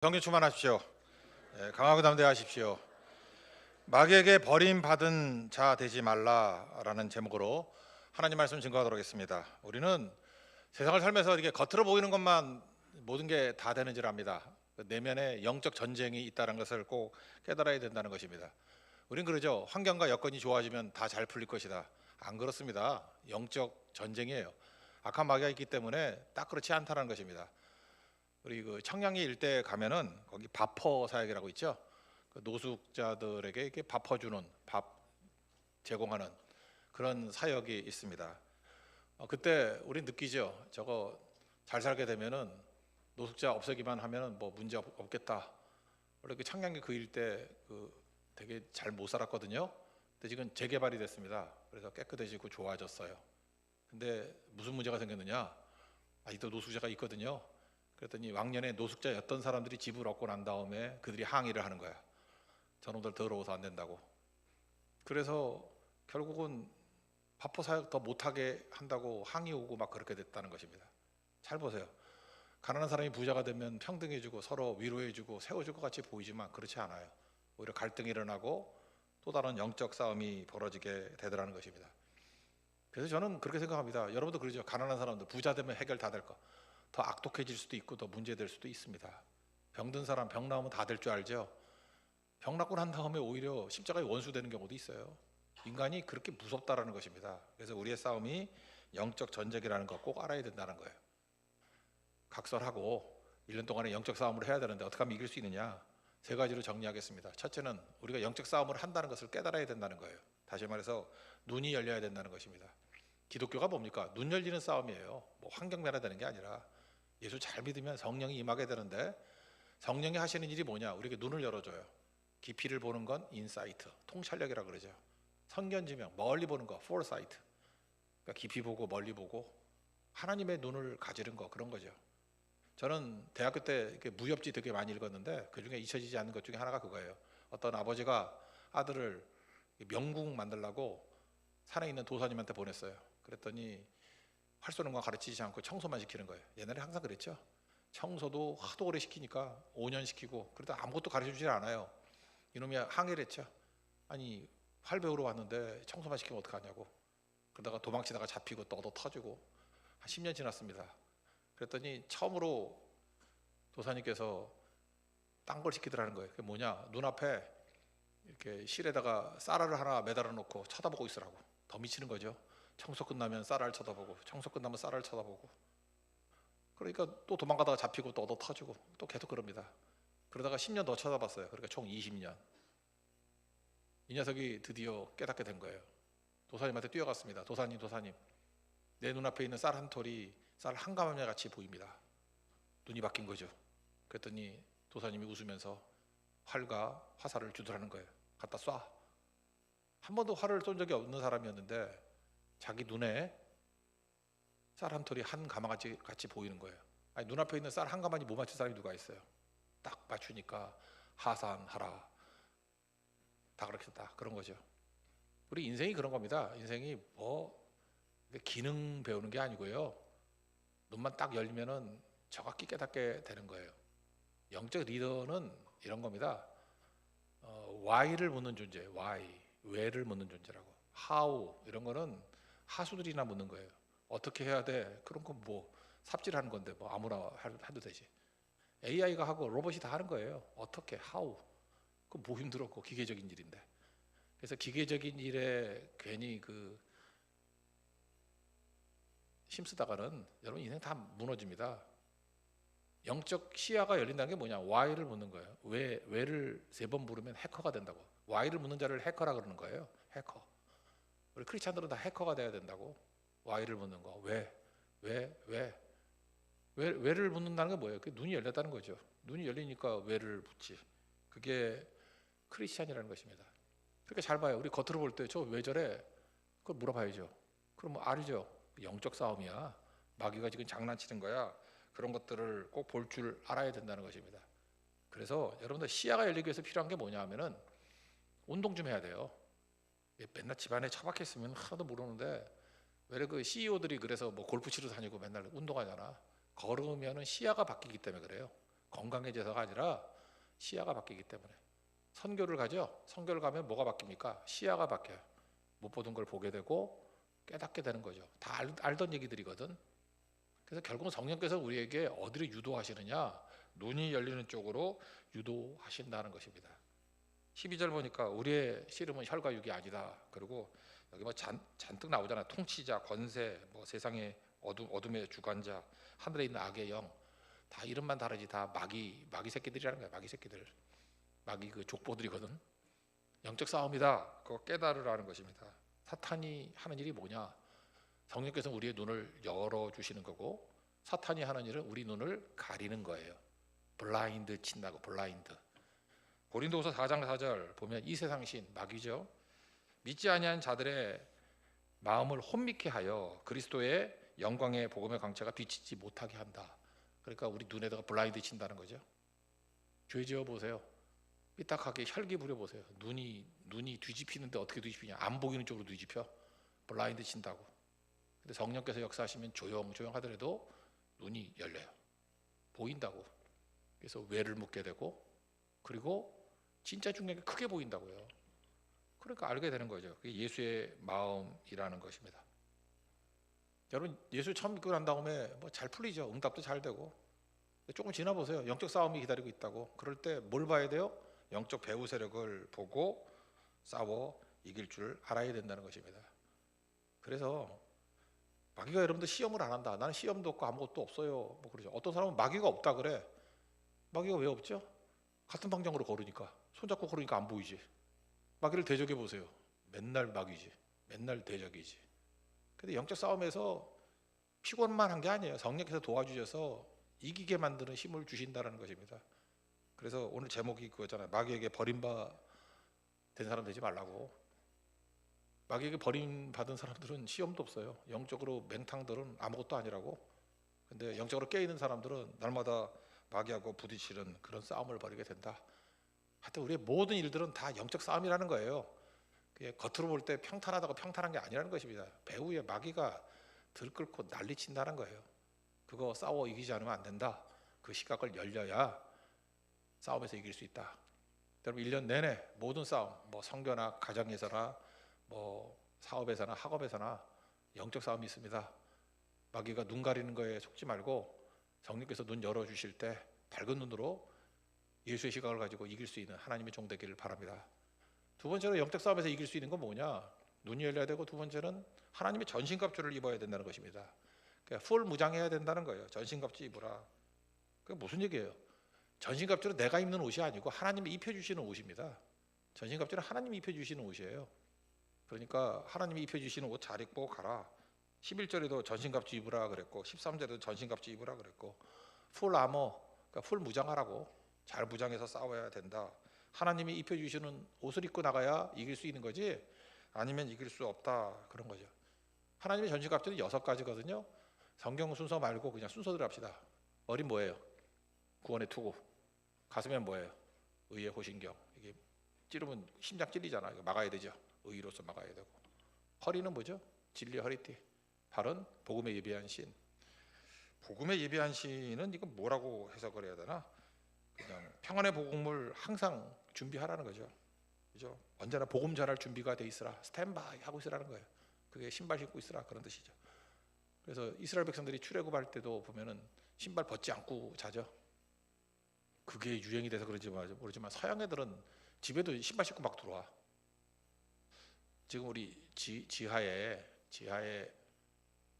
정신 충만하십시오. 강하고 담대하십시오. 마귀에게 버림받은 자 되지 말라라는 제목으로 하나님 말씀 증거하도록 하겠습니다. 우리는 세상을 살면서 이렇게 겉으로 보이는 것만 모든 게 다 되는 줄 압니다. 내면에 영적 전쟁이 있다는 것을 꼭 깨달아야 된다는 것입니다. 우린 그러죠. 환경과 여건이 좋아지면 다 잘 풀릴 것이다. 안 그렇습니다. 영적 전쟁이에요. 악한 마귀가 있기 때문에 딱 그렇지 않다는 것입니다. 우리 그 청량리 일대 가면은 거기 밥퍼 사역이라고 있죠. 그 노숙자들에게 이렇게 밥퍼주는 밥 제공하는 그런 사역이 있습니다. 그때 우리 느끼죠. 저거 잘 살게 되면은 노숙자 없애기만 하면은 뭐 문제 없겠다. 원래 그 청량리 그 일대 그 되게 잘 못 살았거든요. 근데 지금 재개발이 됐습니다. 그래서 깨끗해지고 좋아졌어요. 근데 무슨 문제가 생겼느냐? 아직도 노숙자가 있거든요. 그랬더니 왕년에 노숙자였던 사람들이 집을 얻고 난 다음에 그들이 항의를 하는 거야. 저놈들 더러워서 안 된다고. 그래서 결국은 밥포 사역 더 못하게 한다고 항의 오고 막 그렇게 됐다는 것입니다. 잘 보세요. 가난한 사람이 부자가 되면 평등해지고 서로 위로해주고 세워줄 것 같이 보이지만 그렇지 않아요. 오히려 갈등이 일어나고 또 다른 영적 싸움이 벌어지게 되더라는 것입니다. 그래서 저는 그렇게 생각합니다. 여러분도 그러죠. 가난한 사람들 부자 되면 해결 다 될 거. 더 악독해질 수도 있고 더 문제될 수도 있습니다. 병든 사람 병 나오면 다 될 줄 알죠. 병 낫고 난 다음에 오히려 십자가의 원수 되는 경우도 있어요. 인간이 그렇게 무섭다라는 것입니다. 그래서 우리의 싸움이 영적 전쟁이라는 거 꼭 알아야 된다는 거예요. 각설하고 1년 동안에 영적 싸움을 해야 되는데 어떻게 하면 이길 수 있느냐? 세 가지로 정리하겠습니다. 첫째는 우리가 영적 싸움을 한다는 것을 깨달아야 된다는 거예요. 다시 말해서 눈이 열려야 된다는 것입니다. 기독교가 뭡니까? 눈 열리는 싸움이에요. 뭐 환경 변화되는 게 아니라 예수 잘 믿으면 성령이 임하게 되는데 성령이 하시는 일이 뭐냐? 우리에게 눈을 열어줘요. 깊이를 보는 건 인사이트, 통찰력이라고 그러죠. 선견지명, 멀리 보는 거, 포사이트. 그러니까 깊이 보고 멀리 보고 하나님의 눈을 가지는 거 그런 거죠. 저는 대학교 때 이렇게 무협지 되게 많이 읽었는데 그 중에 잊혀지지 않는 것 중에 하나가 그거예요. 어떤 아버지가 아들을 명궁 만들라고 산에 있는 도사님한테 보냈어요. 그랬더니 활 쏘는 거 가르치지 않고 청소만 시키는 거예요. 옛날에 항상 그랬죠. 청소도 하도 오래 시키니까 5년 시키고 그래도 아무것도 가르쳐주지 않아요. 이놈이 항의를 했죠. 아니 활 배우러 왔는데 청소만 시키면 어떡하냐고. 그러다가 도망치다가 잡히고 또도 터지고 한 10년 지났습니다. 그랬더니 처음으로 도사님께서 딴 걸 시키더라는 거예요. 그게 뭐냐? 눈앞에 이렇게 실에다가 쌀알을 하나 매달아 놓고 쳐다보고 있으라고. 더 미치는 거죠. 청소 끝나면 쌀알 쳐다보고 청소 끝나면 쌀알 쳐다보고 그러니까 또 도망가다가 잡히고 또 얻어 터지고 또 계속 그럽니다. 그러다가 10년 더 쳐다봤어요. 그러니까 총 20년. 이 녀석이 드디어 깨닫게 된 거예요. 도사님한테 뛰어갔습니다. 도사님 내 눈앞에 있는 쌀 한 톨이 쌀 한 가마면 같이 보입니다. 눈이 바뀐 거죠. 그랬더니 도사님이 웃으면서 활과 화살을 주더라는 거예요. 갖다 쏴. 한 번도 활을 쏜 적이 없는 사람이었는데 자기 눈에 쌀 한 톨이 한 가마같이 같이 보이는 거예요. 아니, 눈앞에 있는 쌀 한 가마니 못 맞출 사람이 누가 있어요. 딱 맞추니까 하산하라. 다 그렇게 다 그런 거죠. 우리 인생이 그런 겁니다. 인생이 뭐 기능 배우는 게 아니고요. 눈만 딱 열리면은 정확히 깨닫게 되는 거예요. 영적 리더는 이런 겁니다. why를 묻는 존재, why, 왜를 묻는 존재라고. how 이런 거는 하수들이나 묻는 거예요. 어떻게 해야 돼? 그런 건 뭐 삽질하는 건데 뭐 아무나 해도 되지. AI가 하고 로봇이 다 하는 거예요. 어떻게, how. 그 뭐 힘들었고 기계적인 일인데. 그래서 기계적인 일에 괜히 그 힘쓰다가는 여러분 인생 다 무너집니다. 영적 시야가 열린다는 게 뭐냐? why를 묻는 거예요. 왜를 3번 물으면 해커가 된다고. why를 묻는 자를 해커라 그러는 거예요. 해커. 우리 크리스찬들은 다 해커가 돼야 된다고. why를 묻는 거. 왜를 묻는다는 게 뭐예요? 그게 눈이 열렸다는 거죠. 눈이 열리니까 왜를 묻지. 그게 크리스찬이라는 것입니다. 그러니까 잘 봐요. 우리 겉으로 볼 때 저 왜 저래? 그걸 물어봐야죠. 그럼 뭐 알죠. 영적 싸움이야. 마귀가 지금 장난치는 거야. 그런 것들을 꼭 볼 줄 알아야 된다는 것입니다. 그래서 여러분들 시야가 열리기 위해서 필요한 게 뭐냐 하면은 운동 좀 해야 돼요. 맨날 집안에 처박혀 있으면 하나도 모르는데 왜 그 CEO들이 그래서 뭐 골프 치러 다니고 맨날 운동하잖아. 걸으면은 시야가 바뀌기 때문에 그래요. 건강의 제사가 아니라 시야가 바뀌기 때문에. 선교를 가죠. 선교를 가면 뭐가 바뀝니까? 시야가 바뀌어요. 못 보던 걸 보게 되고 깨닫게 되는 거죠. 다 알던 얘기들이거든. 그래서 결국 성령께서 우리에게 어디를 유도하시느냐? 눈이 열리는 쪽으로 유도하신다는 것입니다. 12절 보니까 우리의 씨름은 혈과 육이 아니다. 그리고 여기 뭐 잔뜩 나오잖아. 통치자, 권세, 뭐 세상의 어둠의 주관자, 하늘에 있는 악의 영. 다 이름만 다르지 다 마귀 새끼들이라는 거야. 마귀 새끼들. 마귀 그 족보들이거든. 영적 싸움이다. 그거 깨달으라는 것입니다. 사탄이 하는 일이 뭐냐? 성령께서 우리의 눈을 열어주시는 거고, 사탄이 하는 일은 우리 눈을 가리는 거예요. 블라인드 친다고. 블라인드. 고린도후서 4장 4절 보면 이 세상 신 마귀죠. 믿지 아니한 자들의 마음을 혼미케 하여 그리스도의 영광의 복음의 광채가 비치지 못하게 한다. 그러니까 우리 눈에다가 블라인드 친다는 거죠. 죄 지어 보세요. 삐딱하게 혈기 부려 보세요. 눈이 뒤집히는데 어떻게 뒤집히냐? 안 보이는 쪽으로 뒤집혀. 블라인드 친다고. 근데 성령께서 역사하시면 조용하더라도 눈이 열려요. 보인다고. 그래서 외를 묻게 되고, 그리고 진짜 중요한 게 크게 보인다고요. 그러니까 알게 되는 거죠. 그게 예수의 마음이라는 것입니다. 여러분, 예수 처음 믿고 난 다음에 뭐 잘 풀리죠. 응답도 잘 되고. 조금 지나 보세요. 영적 싸움이 기다리고 있다고. 그럴 때 뭘 봐야 돼요? 영적 배후 세력을 보고 싸워 이길 줄 알아야 된다는 것입니다. 그래서 마귀가 여러분들 시험을 안 한다. 나는 시험도 없고 아무것도 없어요. 뭐 그러죠. 어떤 사람은 마귀가 없다 그래. 마귀가 왜 없죠? 같은 방향으로 걸으니까. 손잡고 걸으니까 안 보이지. 마귀를 대적해 보세요. 맨날 마귀지. 맨날 대적이지. 근데 영적 싸움에서 피곤만 한 게 아니에요. 성령께서 도와주셔서 이기게 만드는 힘을 주신다는 것입니다. 그래서 오늘 제목이 그거잖아요. 마귀에게 버림받은 사람 되지 말라고. 마귀에게 버림받은 사람들은 시험도 없어요. 영적으로 맹탕들은 아무것도 아니라고. 근데 영적으로 깨있는 사람들은 날마다 마귀하고 부딪히는 그런 싸움을 벌이게 된다. 하여튼 우리의 모든 일들은 다 영적 싸움이라는 거예요. 그게 겉으로 볼 때 평탄하다고 평탄한 게 아니라는 것입니다. 배후에 마귀가 들끓고 난리친다는 거예요. 그거 싸워 이기지 않으면 안 된다. 그 시각을 열려야 싸움에서 이길 수 있다. 여러분 1년 내내 모든 싸움, 뭐 성교나 가정에서나 뭐 사업에서나 학업에서나 영적 싸움이 있습니다. 마귀가 눈 가리는 거에 속지 말고 성령께서 눈 열어주실 때 밝은 눈으로 예수의 시각을 가지고 이길 수 있는 하나님의 종 되기를 바랍니다. 두 번째로 영적 싸움에서 이길 수 있는 건 뭐냐? 눈이 열려야 되고, 두 번째는 하나님의 전신갑주를 입어야 된다는 것입니다. 그러니까 풀 무장해야 된다는 거예요. 전신갑주 입으라. 그게 무슨 얘기예요? 전신갑주는 내가 입는 옷이 아니고 하나님이 입혀주시는 옷입니다. 전신갑주는 하나님이 입혀주시는 옷이에요. 그러니까 하나님이 입혀주시는 옷 잘 입고 가라. 11절에도 전신갑주 입으라 그랬고, 13절에도 전신갑주 입으라 그랬고, 풀 아머, 그러니까 풀 무장하라고. 잘 무장해서 싸워야 된다. 하나님이 입혀주시는 옷을 입고 나가야 이길 수 있는 거지, 아니면 이길 수 없다, 그런 거죠. 하나님의 전신갑주는 6가지거든요 성경 순서 말고 그냥 순서대로 합시다. 머리 뭐예요? 구원의 투구. 가슴엔 뭐예요? 의의 호신경. 이게 찌르면 심장 찔리잖아. 이거 막아야 되죠. 의로서 막아야 되고. 허리는 뭐죠? 진리의 허리띠. 발은 복음에 예비한 신. 복음에 예비한 신은 이거 뭐라고 해석을 해야 되나? 그냥 평안의 복음을 항상 준비하라는 거죠. 그죠? 언제나 복음 전할 준비가 돼 있으라. 스탠바이 하고 있으라는 거예요. 그게 신발 신고 있으라, 그런 뜻이죠. 그래서 이스라엘 백성들이 출애굽할 때도 보면은 신발 벗지 않고 자죠. 그게 유행이 돼서 그런지 모르지만 서양 애들은 집에도 신발 신고 막 들어와. 지금 우리 지하에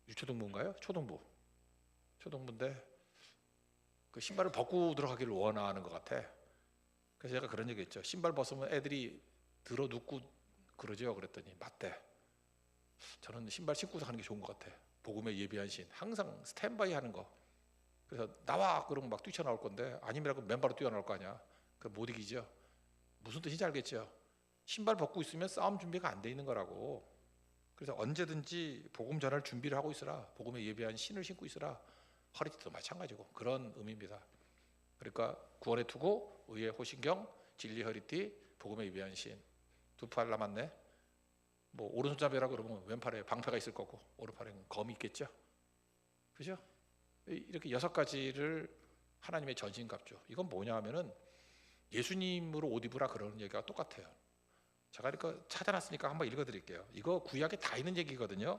유초등부인가요? 초등부인데 그 신발을 벗고 들어가기를 원하는 것 같아. 그래서 제가 그런 얘기 했죠. 신발 벗으면 애들이 들어 눕고 그러죠. 그랬더니 맞대. 저는 신발 신고서 하는 게 좋은 것 같아. 복음에 예비한 신, 항상 스탠바이 하는 거. 그래서 나와 그러면 막 뛰쳐나올 건데, 아니면 맨발로 뛰어나올 거 아니야. 그 못 이기죠. 무슨 뜻인지 알겠죠? 신발 벗고 있으면 싸움 준비가 안 돼 있는 거라고. 그래서 언제든지 복음 전할 준비를 하고 있으라. 복음에 예비한 신을 신고 있으라. 허리띠도 마찬가지고 그런 의미입니다. 그러니까 구원의 투구, 의의 호신경, 진리 허리띠, 복음에 예비한 신. 두 팔 남았네. 뭐 오른손잡이라고 그러면 왼팔에 방패가 있을 거고 오른팔에는 검이 있겠죠. 그죠? 이렇게 6가지를 하나님의 전신갑주. 이건 뭐냐 하면은 예수님으로 옷 입으라 그러는 얘기가 똑같아요. 제가 그러니까 찾아놨으니까 한번 읽어드릴게요. 이거 구약에 다 있는 얘기거든요.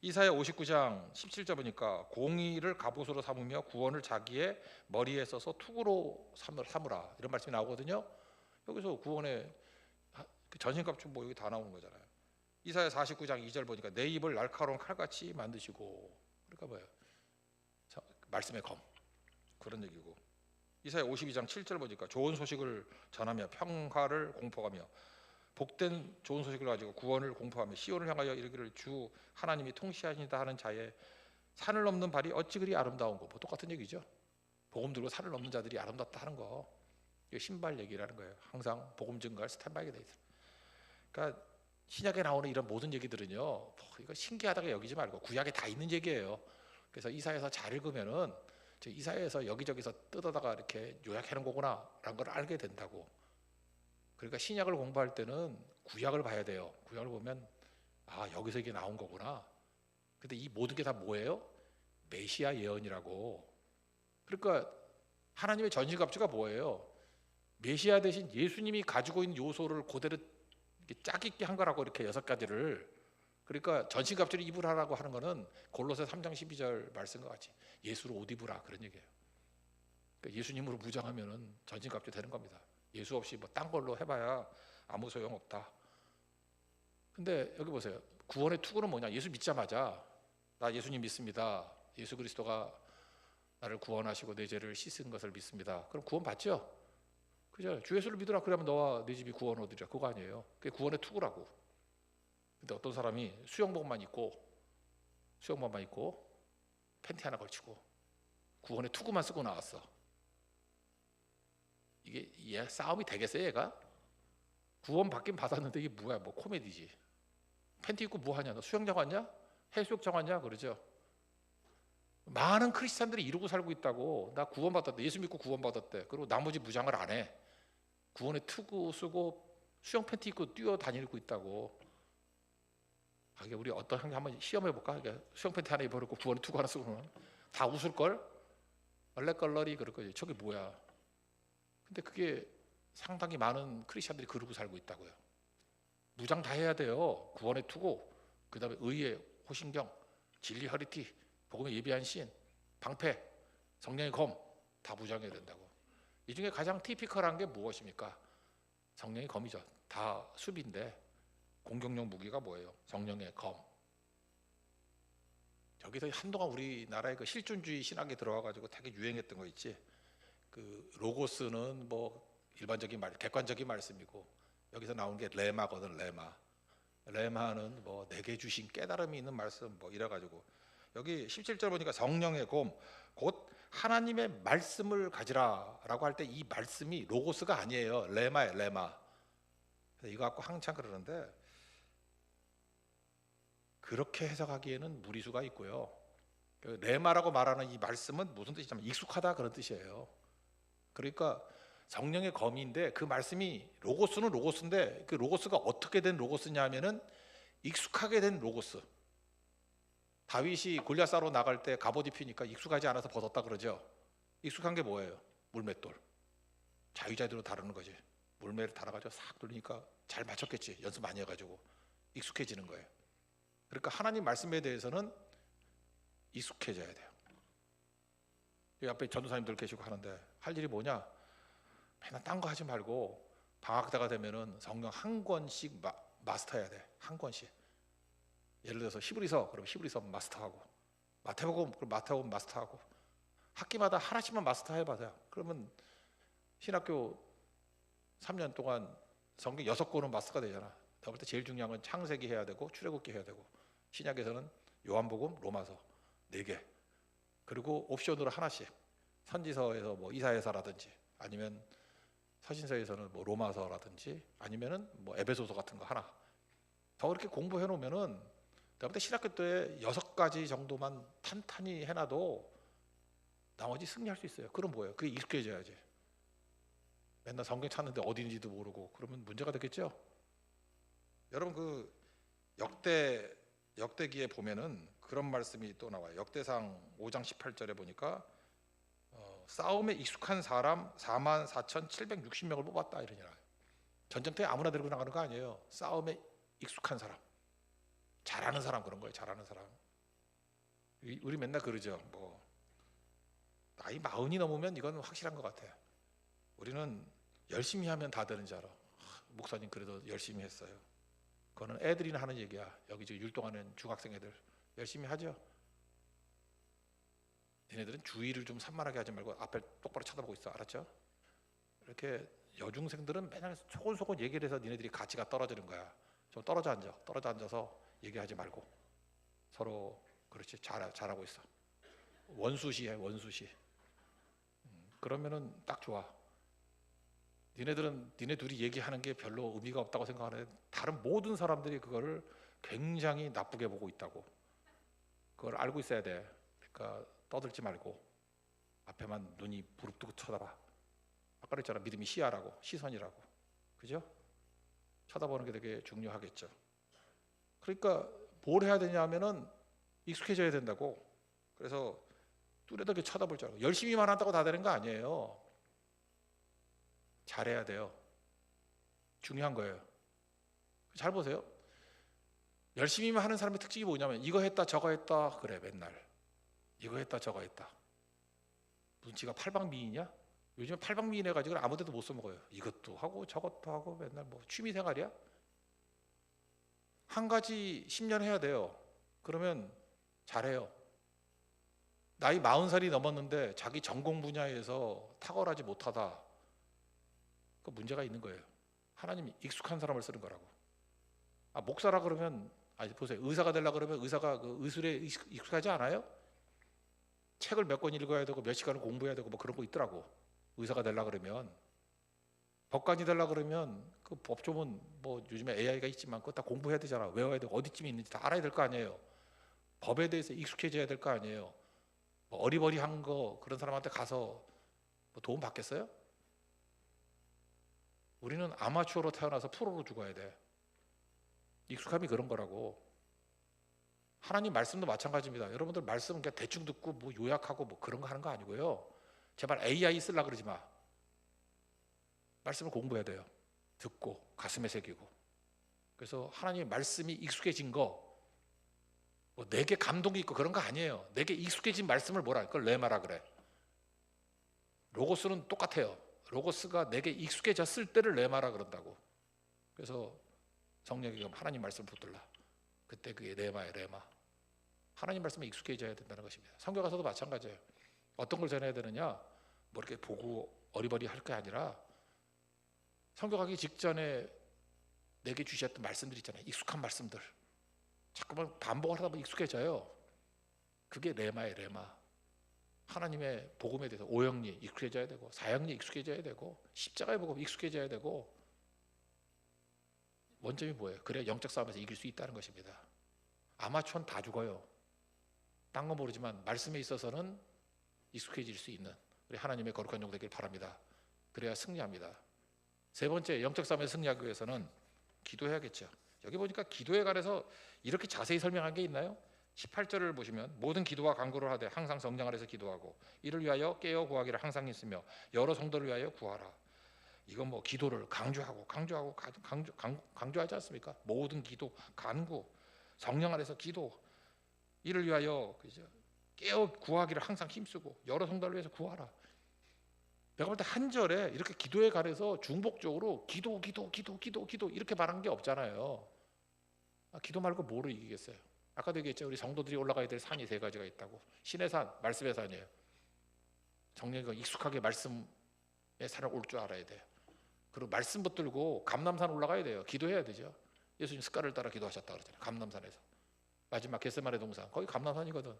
이사야 59장 17절 보니까 공의를 갑옷으로 삼으며 구원을 자기의 머리에 써서 투구로 삼으라 이런 말씀이 나오거든요. 여기서 구원의 전신갑주 뭐 여기 다 나오는 거잖아요. 이사야 49장 2절 보니까 내 입을 날카로운 칼같이 만드시고, 그러니까 뭐예요? 말씀의 검, 그런 얘기고. 이사야 52장 7절 보니까 좋은 소식을 전하며 평화를 공포하며 복된 좋은 소식을 가지고 구원을 공포하며 시온을 향하여 이르기를 주 하나님이 통치하시다 하는 자의 산을 넘는 발이 어찌 그리 아름다운 거. 뭐 똑같은 얘기죠. 복음 들고 산을 넘는 자들이 아름답다 하는 거. 이게 신발 얘기라는 거예요. 항상 복음 증거할 스탠바이가 돼 있어요. 그러니까 신약에 나오는 이런 모든 얘기들은요, 이거 신기하다고 여기지 말고 구약에 다 있는 얘기예요. 그래서 이사야서 잘 읽으면은 이사야에서 여기저기서 뜯어다가 이렇게 요약해놓은 거구나라는 걸 알게 된다고. 그러니까 신약을 공부할 때는 구약을 봐야 돼요. 구약을 보면 아, 여기서 이게 나온 거구나. 근데 이 모든 게 다 뭐예요? 메시아 예언이라고. 그러니까 하나님의 전신갑주가 뭐예요? 메시아 대신 예수님이 가지고 있는 요소를 그대로 짝 있게 한 거라고, 이렇게 6가지를. 그러니까 전신갑주를 입으라고 하는 거는 골로새 3장 12절 말씀과 같이 예수로 옷 입으라 그런 얘기예요. 그러니까 예수님으로 무장하면은 전신갑주 되는 겁니다. 예수 없이 뭐 딴 걸로 해봐야 아무 소용 없다. 근데 여기 보세요. 구원의 투구는 뭐냐? 예수 믿자마자 나 예수님 믿습니다. 예수 그리스도가 나를 구원하시고 내 죄를 씻은 것을 믿습니다. 그럼 구원 받죠? 그죠? 주 예수를 믿으라 그러면 너와 네 집이 구원 얻으리라. 그거 아니에요. 그게 구원의 투구라고. 근데 어떤 사람이 수영복만 입고 팬티 하나 걸치고 구원의 투구만 쓰고 나왔어. 이게 얘 싸움이 되겠어요? 얘가? 구원 받긴 받았는데 이게 뭐야? 뭐 코미디지. 팬티 입고 뭐 하냐? 너 수영장 왔냐? 해수욕장 왔냐? 그러죠. 많은 크리스찬들이 이러고 살고 있다고. 나 구원 받았대. 예수 믿고 구원 받았대. 그리고 나머지 무장을 안 해. 구원의 투구 쓰고 수영 팬티 입고 뛰어다니고 있다고. 이게 우리 어떤 한 한번 시험해 볼까? 수영 팬티 하나 입어놓고 구원의 투구 하나 쓰고 그러면 다 웃을 걸. 얼레걸러리 그럴 거지. 저게 뭐야? 근데 그게 상당히 많은 크리스천들이 그러고 살고 있다고요. 무장 다 해야 돼요. 구원의 투구, 그 다음에 의의 호신경, 진리 허리티, 복음의 예비한 신, 방패, 성령의 검 다 무장해야 된다고. 이 중에 가장 티피컬한 게 무엇입니까? 성령의 검이죠. 다 수비인데 공격용 무기가 뭐예요? 성령의 검. 여기서 한동안 우리나라의 그 실존주의 신학에 들어와가지고 되게 유행했던 거 있지. 그 로고스는 뭐 일반적인 말, 객관적인 말씀이고, 여기서 나온 게 레마거든. 레마는 뭐 내게 주신 깨달음이 있는 말씀 뭐 이래가지고, 여기 17절 보니까 성령의 검, 곧 하나님의 말씀을 가지라라고 할 때 이 말씀이 로고스가 아니에요. 레마예요. 레마. 그래서 이거 갖고 한참 그러는데, 그렇게 해석하기에는 무리수가 있고요. 레마라고 말하는 이 말씀은 무슨 뜻이냐면 익숙하다 그런 뜻이에요. 그러니까 성령의 검인데 그 말씀이 로고스는 로고스인데 그 로고스가 어떻게 된 로고스냐면은 익숙하게 된 로고스. 다윗이 골리앗 싸러 나갈 때 갑옷 입히니까 익숙하지 않아서 벗었다 그러죠. 익숙한 게 뭐예요? 물맷돌. 자유자재로 다루는 거지. 물매를 달아가지고 싹 돌리니까 잘 맞췄겠지. 연습 많이 해가지고 익숙해지는 거예요. 그러니까 하나님 말씀에 대해서는 익숙해져야 돼요. 여기 앞에 전도사님들 계시고 하는데 할 일이 뭐냐? 맨날 딴 거 하지 말고 방학 때가 되면은 성경 한 권씩 마스터해야 돼. 한 권씩. 예를 들어서 히브리서, 그럼 히브리서 마스터하고, 마태복음, 그럼 마태복음 마스터하고, 학기마다 하나씩만 마스터해봐요. 그러면 신학교 3년 동안 성경 6권은 마스터가 되잖아. 그럴 때 제일 중요한 건 창세기 해야 되고 출애굽기 해야 되고, 신약에서는 요한복음, 로마서 4개, 그리고 옵션으로 하나씩, 선지서에서 뭐 이사야서라든지 아니면 서신서에서는 뭐 로마서라든지 아니면은 뭐 에베소서 같은 거 하나 더 그렇게 공부해 놓으면은 그다음에 신학교 때 6가지 정도만 탄탄히 해놔도 나머지 승리할 수 있어요. 그럼 뭐예요? 그게 익숙해져야지. 맨날 성경 찾는데 어디인지도 모르고 그러면 문제가 되겠죠. 여러분 그 역대기에 보면은 그런 말씀이 또 나와요. 역대상 5장 18절에 보니까 싸움에 익숙한 사람 44,760명을 뽑았다 이러냐. 전쟁터에 아무나 데리고 나가는 거 아니에요. 싸움에 익숙한 사람, 잘하는 사람 그런 거예요. 잘하는 사람. 우리 맨날 그러죠. 뭐 나이 40이 넘으면 이건 확실한 것 같아. 우리는 열심히 하면 다 되는 줄 알아. 목사님 그래도 열심히 했어요. 그거는 애들이나 하는 얘기야. 여기 지금 율동하는 중학생 애들 열심히 하죠. 얘네들은 주의를 좀 산만하게 하지 말고 앞에 똑바로 쳐다보고 있어. 알았죠? 이렇게 여중생들은 맨날 소곤소곤 얘기를 해서 니네들이 가치가 떨어지는 거야. 좀 떨어져 앉아. 떨어져 앉아서 얘기하지 말고 서로 그렇지 잘하고 있어. 원수시해 원수시. 그러면은 딱 좋아. 니네 둘이 얘기하는 게 별로 의미가 없다고 생각하는 다른 모든 사람들이 그거를 굉장히 나쁘게 보고 있다고. 그걸 알고 있어야 돼. 그러니까 떠들지 말고 앞에만 눈이 부릅뜨고 쳐다봐. 아까 그랬잖아. 믿음이 시야라고, 시선이라고. 그죠? 쳐다보는 게 되게 중요하겠죠. 그러니까 뭘 해야 되냐면은 익숙해져야 된다고. 그래서 뚜렷하게 쳐다볼 줄 알고. 열심히만 한다고 다 되는 거 아니에요. 잘해야 돼요. 중요한 거예요. 잘 보세요. 열심히만 하는 사람의 특징이 뭐냐면 이거 했다 저거 했다 그래 맨날. 이거 했다 저거 했다. 무슨 지가 팔방미인이냐? 요즘 팔방미인 해가지고 아무 데도 못 써먹어요. 이것도 하고 저것도 하고 맨날 뭐 취미생활이야? 한 가지 10년 해야 돼요. 그러면 잘해요. 나이 40살이 넘었는데 자기 전공 분야에서 탁월하지 못하다. 그 문제가 있는 거예요. 하나님이 익숙한 사람을 쓰는 거라고. 목사라 그러면 보세요. 의사가 되려 그러면 의사가 그 의술에 익숙하지 않아요? 책을 몇 권 읽어야 되고 몇 시간을 공부해야 되고 뭐 그런 거 있더라고. 의사가 되려 그러면. 법관이 되려 그러면 그 법조문 뭐 요즘에 AI가 있지만 그거 다 공부해야 되잖아. 외워야 되고 어디쯤에 있는지 다 알아야 될 거 아니에요. 법에 대해서 익숙해져야 될 거 아니에요. 뭐 어리버리한 거 그런 사람한테 가서 뭐 도움 받겠어요? 우리는 아마추어로 태어나서 프로로 죽어야 돼. 익숙함이 그런 거라고. 하나님 말씀도 마찬가지입니다. 여러분들 말씀 그냥 대충 듣고 뭐 요약하고 뭐 그런 거 하는 거 아니고요. 제발 AI 쓰려고 그러지 마. 말씀을 공부해야 돼요. 듣고 가슴에 새기고. 그래서 하나님의 말씀이 익숙해진 거, 뭐 내게 감동이 있고 그런 거 아니에요. 내게 익숙해진 말씀을 뭐라 그걸 레마라 그래. 로고스는 똑같아요. 로고스가 내게 익숙해졌을 때를 레마라 그런다고. 그래서 성령이 하나님 말씀을 붙들라. 그때 그게 레마예요. 레마. 하나님 말씀에 익숙해져야 된다는 것입니다. 성경가서도 마찬가지예요. 어떤 걸 전해야 되느냐, 뭐 이렇게 보고 어리버리 할 게 아니라 성경하기 직전에 내게 주셨던 말씀들 있잖아요. 익숙한 말씀들. 자꾸만 반복을 하다 보면 익숙해져요. 그게 레마예요. 레마. 하나님의 복음에 대해서 오영리 익숙해져야 되고, 사형리 익숙해져야 되고, 십자가의 복음 익숙해져야 되고. 원점이 뭐예요? 그래야 영적 싸움에서 이길 수 있다는 것입니다. 아마추어는 다 죽어요. 딴 건 모르지만 말씀에 있어서는 익숙해질 수 있는 우리 하나님의 거룩한 종 되길 바랍니다. 그래야 승리합니다. 세 번째, 영적 싸움에서 승리하기 위해서는 기도해야겠죠. 여기 보니까 기도에 관해서 이렇게 자세히 설명한 게 있나요? 18절을 보시면 모든 기도와 간구를 하되 항상 성령 안에서 기도하고 이를 위하여 깨어 구하기를 항상 있으며 여러 성도를 위하여 구하라. 이건 뭐 기도를 강조하지 않습니까? 모든 기도, 간구, 성령 안에서 기도, 이를 위하여 깨어 구하기를 항상 힘쓰고 여러 성도를 위해서 구하라. 내가 볼 때 한 절에 이렇게 기도에 관해서 중복적으로 기도 이렇게 말한 게 없잖아요. 기도 말고 뭐로 이기겠어요? 아까도 얘기했죠. 우리 성도들이 올라가야 될 산이 세 가지가 있다고. 신의 산, 말씀의 산이에요. 정령이가 익숙하게 말씀의 산을 올 줄 알아야 돼요. 그리고 말씀 붙들고 감람산 올라가야 돼요. 기도해야 되죠. 예수님 습관을 따라 기도하셨다 그러잖아요. 감람산에서 마지막 겟세마네 동산, 거기 감람산이거든.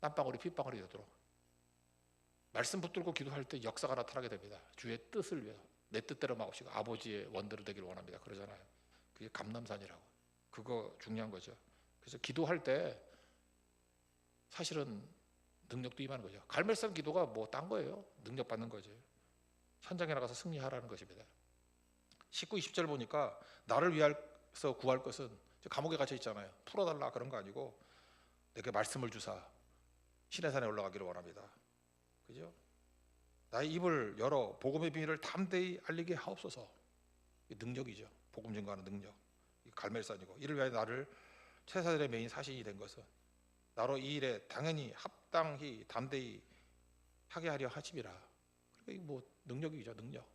땀방울이 핏방울이 되도록 말씀 붙들고 기도할 때 역사가 나타나게 됩니다. 주의 뜻을 위해서 내 뜻대로 마옵시고 아버지의 원대로 되기를 원합니다. 그러잖아요. 그게 감람산이라고. 그거 중요한 거죠. 그래서 기도할 때 사실은 능력도 임하는 거죠. 갈멜산 기도가 뭐 딴 거예요. 능력 받는 거죠. 현장에 나가서 승리하라는 것입니다. 19, 20절 보니까 나를 위해서 구할 것은 감옥에 갇혀 있잖아요. 풀어달라 그런 거 아니고 내게 말씀을 주사 신의 산에 올라가기를 원합니다. 그죠? 나의 입을 열어 복음의 비밀을 담대히 알리게 하옵소서. 이 능력이죠. 복음 증거하는 능력. 이 갈멜산이고 이를 위하여 나를 최사들의 메인 사신이 된 것은 나로 이 일에 당연히 합당히 담대히 하게 하려 하심이라. 그러니까 뭐 능력이죠. 능력.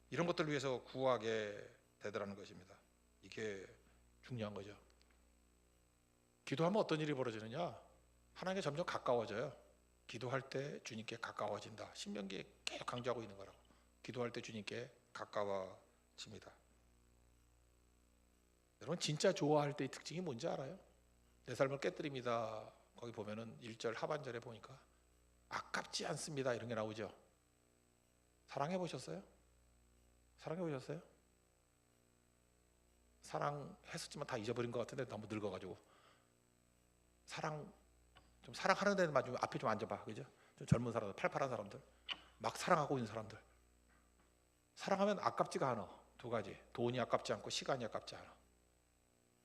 이런 것들을 위해서 구하게 되더라는 것입니다. 이게 중요한 거죠. 기도하면 어떤 일이 벌어지느냐? 하나님께 점점 가까워져요. 기도할 때 주님께 가까워진다. 신명기에 계속 강조하고 있는 거라고. 기도할 때 주님께 가까워집니다. 여러분 진짜 좋아할 때의 특징이 뭔지 알아요? 내 삶을 깨뜨립니다. 거기 보면은 1절 하반절에 보니까 아깝지 않습니다 이런 게 나오죠. 사랑해 보셨어요? 사랑해 보셨어요? 사랑했었지만 다 잊어버린 것 같은데 너무 늙어가지고 좀 사랑하는 데만 좀 앞에 좀 앉아봐, 그죠? 좀 젊은 사람들, 팔팔한 사람들, 막 사랑하고 있는 사람들. 사랑하면 아깝지가 않아. 두 가지, 돈이 아깝지 않고 시간이 아깝지 않아.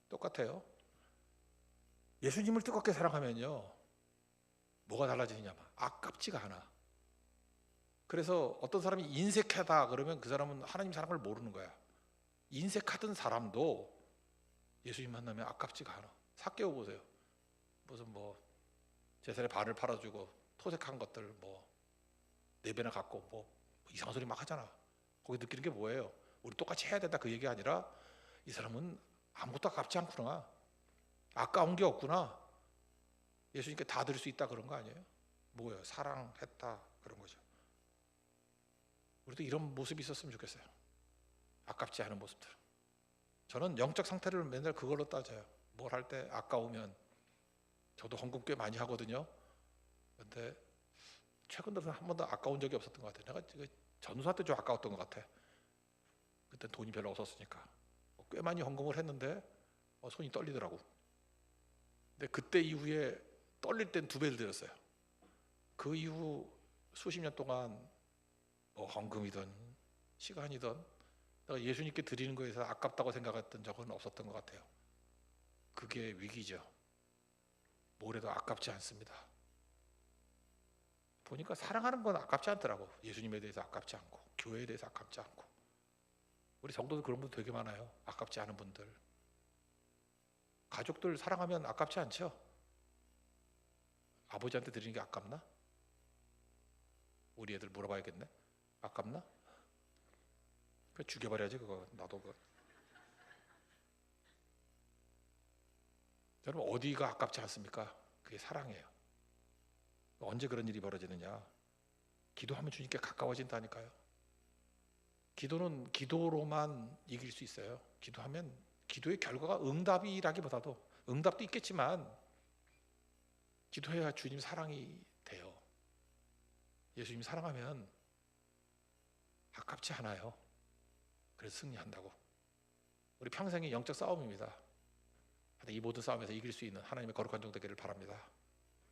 똑같아요. 예수님을 뜨겁게 사랑하면요, 뭐가 달라지느냐면 아깝지가 않아. 그래서 어떤 사람이 인색하다 그러면 그 사람은 하나님 사랑을 모르는 거야. 인색하던 사람도 예수님 만나면 아깝지가 않아. 삭개오 보세요. 무슨 뭐 제살에 반을 팔아주고 토색한 것들 뭐 4배나 갖고 뭐 이상한 소리 막 하잖아. 거기 느끼는 게 뭐예요? 우리 똑같이 해야 된다 그 얘기가 아니라 이 사람은 아무것도 아깝지 않구나. 아까운 게 없구나. 예수님께 다 드릴 수 있다 그런 거 아니에요? 뭐예요? 사랑했다 그런 거죠. 우리도 이런 모습이 있었으면 좋겠어요. 아깝지 않은 모습들. 저는 영적 상태를 맨날 그걸로 따져요. 뭘 할 때 아까우면. 저도 헌금 꽤 많이 하거든요. 근데 최근 들어서 한 번도 아까운 적이 없었던 것 같아요. 내가 전사 때 좀 아까웠던 것 같아. 그때 돈이 별로 없었으니까. 꽤 많이 헌금을 했는데 손이 떨리더라고. 근데 그때 이후에 떨릴 땐 2배를 드렸어요. 그 이후 수십 년 동안 뭐 헌금이든 시간이든 내가 예수님께 드리는 거에서 아깝다고 생각했던 적은 없었던 것 같아요. 그게 위기죠. 뭐래도 아깝지 않습니다. 보니까 사랑하는 건 아깝지 않더라고. 예수님에 대해서 아깝지 않고 교회에 대해서 아깝지 않고. 우리 성도도 그런 분 되게 많아요. 아깝지 않은 분들. 가족들 사랑하면 아깝지 않죠? 아버지한테 드리는 게 아깝나? 우리 애들 물어봐야겠네. 아깝나? 그 죽여버려야지 그거. 나도 그거. 여러분 어디가 아깝지 않습니까? 그게 사랑이에요. 언제 그런 일이 벌어지느냐? 기도하면 주님께 가까워진다니까요. 기도는 기도로만 이길 수 있어요. 기도하면 기도의 결과가 응답이라기보다도 응답도 있겠지만 기도해야 주님 사랑이 돼요. 예수님 사랑하면 아깝지 않아요. 그래서 승리한다고. 우리 평생의 영적 싸움입니다. 이 모든 싸움에서 이길 수 있는 하나님의 거룩한 종 되기를 바랍니다.